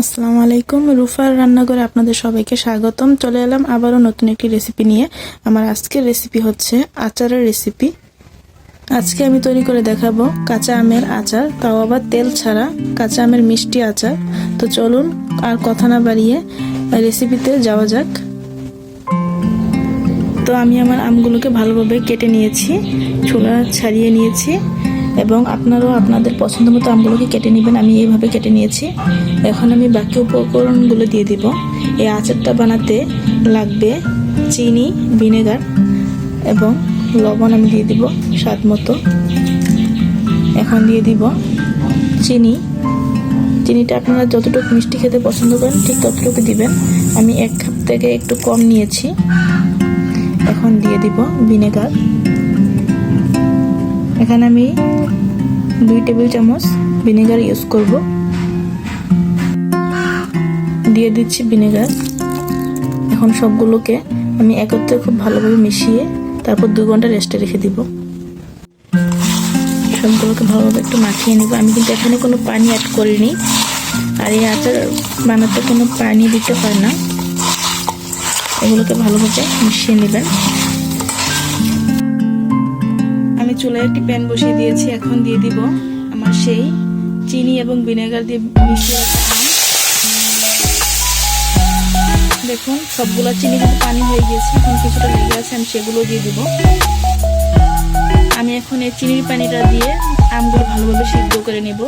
আসসালামু আলাইকুম, রুফার রান্নাঘরে আপনাদের সবাইকে স্বাগতম। চলে এলাম আবারও নতুন একটি রেসিপি নিয়ে। আমার আজকের রেসিপি হচ্ছে আচারের রেসিপি। আজকে আমি তৈরি করে দেখাবো কাঁচা আমের আচার, তাও আবার তেল ছাড়া কাঁচা আমের মিষ্টি আচার। তো চলুন আর কথা না বাড়িয়ে রেসিপিতে যাওয়া যাক। তো আমি আমার আমগুলোকে ভালোভাবে কেটে নিয়েছি, ছোলা ছাড়িয়ে নিয়েছি এবং আপনারাও আপনাদের পছন্দ মতো আমগুলোকে কেটে নেবেন। আমি এইভাবে কেটে নিয়েছি। এখন আমি বাকি উপকরণগুলো দিয়ে দিব। এই আচারটা বানাতে লাগবে চিনি, ভিনেগার এবং লবণ আমি দিয়ে দিব স্বাদ মতো। এখন দিয়ে দিব চিনিটা আপনারা যতটুকু মিষ্টি খেতে পছন্দ করেন ঠিক ততটুকু দিবেন। আমি 1 কাপ থেকে একটু কম নিয়েছি। এখন দিয়ে দিব ভিনেগার। এখানে আমি 2 টেবিল চামচ ভিনেগার ইউজ করব। দিয়ে দিচ্ছি ভিনেগার। এখন সবগুলোকে আমি একত্রে খুব ভালোভাবে মিশিয়ে তারপর 2 ঘন্টা রেস্টে রেখে দিব। সবগুলোকে ভালোভাবে একটু মাখিয়ে নিব। আমি কিন্তু এখানে কোনো পানি অ্যাড করিনি, আর এই আচার বানাতে কোনো পানি দিতে হয় না। এগুলোকে ভালোভাবে মিশিয়ে নেবেন। আমি চুলায় একটি প্যান বসিয়ে দিয়েছি। এখন দিয়ে দিব আমার সেই চিনি এবং ভিনেগার দিয়ে মিশিয়ে রাখা আম। দেখুন সবগুলো চিনি কিন্তু পানি হয়ে গিয়েছে, এখন কিছুটা লেগে আছে, আমি সেগুলো দিয়ে দিব। আমি এখন এই চিনির পানিটা দিয়ে আমগুলো ভালোভাবে সিদ্ধ করে নেব।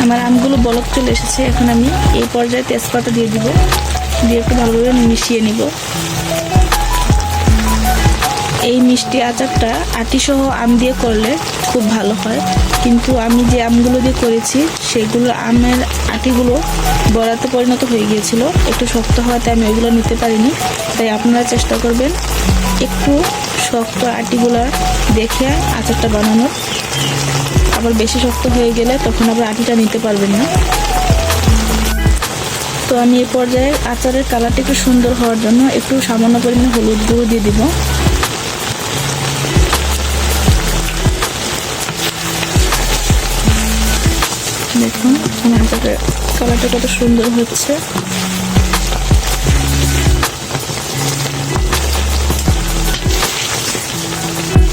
আমার আমগুলো বলক চলে এসেছে। এখন আমি এই পর্যায়ে তেজপাতা দিয়ে দিব, দিয়ে একটু ভালোভাবে মিশিয়ে নিব। এই মিষ্টি আচারটা আটি সহ আম দিয়ে করলে খুব ভালো হয়, কিন্তু আমি যে আমগুলো দিয়ে করেছি সেগুলো আমের আটিগুলো বড়াতে পরিণত হয়ে গিয়েছিল। একটু শক্ত হওয়াতে আমি ওইগুলো নিতে পারিনি। তাই আপনারা চেষ্টা করবেন একটু শক্ত আটিগুলো দেখে আচারটা বানানোর। আবার বেশি শক্ত হয়ে গেলে তখন আবার আটিটা নিতে পারবেন না। তো আমি এই পর্যায়ে আচারের কালারটা একটু সুন্দর হওয়ার জন্য একটু সামান্য পরিমাণে হলুদ গুঁড়ো দিয়ে দিব। দেখুন আমার আচারের কালারটা কত সুন্দর হচ্ছে।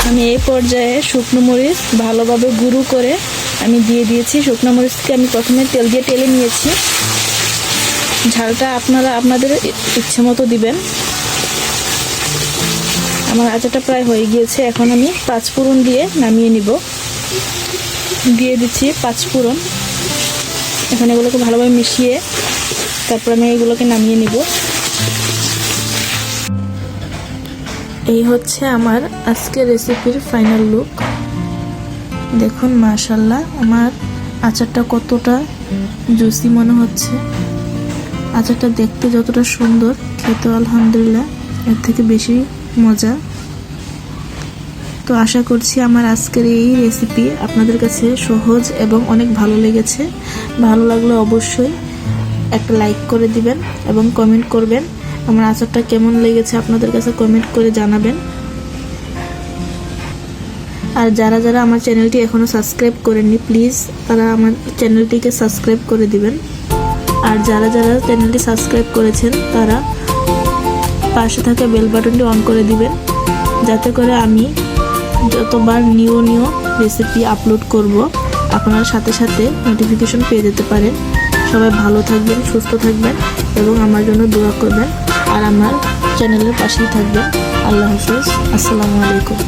আমি এই পর্যায়ে শুকনো মরিচ ভালোভাবে গুঁড়ো করে আমি দিয়ে দিয়েছি। শুকনো মরিচকে আমি প্রথমে তেল দিয়ে টেলে নিয়েছি। ঝালটা আপনারা আপনাদের ইচ্ছে মতো দিবেন। আমার আচারটা প্রায় হয়ে গিয়েছে। এখন আমি 5 ফোড়ন দিয়ে নামিয়ে নিব। দিয়ে দিচ্ছি 5 ফোড়ন। এখন এগুলোকে ভালোভাবে মিশিয়ে তারপর আমি এগুলোকে নামিয়ে নিব। এই হচ্ছে আমার আজকের রেসিপির ফাইনাল লুক। দেখুন মাশাআল্লাহ আমার আচারটা কতটা জুসি মনে হচ্ছে। আচারটা দেখতে যতটা সুন্দর, খেতে আলহামদুলিল্লাহ এর থেকে বেশি মজা। তো আশা করছি আমার আজকের এই রেসিপি আপনাদের কাছে সহজ এবং অনেক ভালো লেগেছে। ভালো লাগলে অবশ্যই একটা লাইক করে দিবেন এবং কমেন্ট করবেন। আমার আচারটা কেমন লেগেছে আপনাদের কাছে কমেন্ট করে জানাবেন। আর যারা যারা আমার চ্যানেলটি এখনও সাবস্ক্রাইব করেননি প্লিজ তারা আমার চ্যানেলটিকে সাবস্ক্রাইব করে দিবেন। আর যারা যারা চ্যানেলটি সাবস্ক্রাইব করেছেন তারা পাশে থাকা বেল বাটনটি অন করে দিবেন, যাতে করে আমি যতবার নিউ রেসিপি আপলোড করব আপনারা সাথে সাথে নোটিফিকেশন পেয়ে যেতে পারেন। সবাই ভালো থাকবেন, সুস্থ থাকবেন এবং আমার জন্য দোয়া করবেন। আর আমার চ্যানেলের পাশেই থাকবেন। আল্লাহ হাফেজ। আসসালামু আলাইকুম।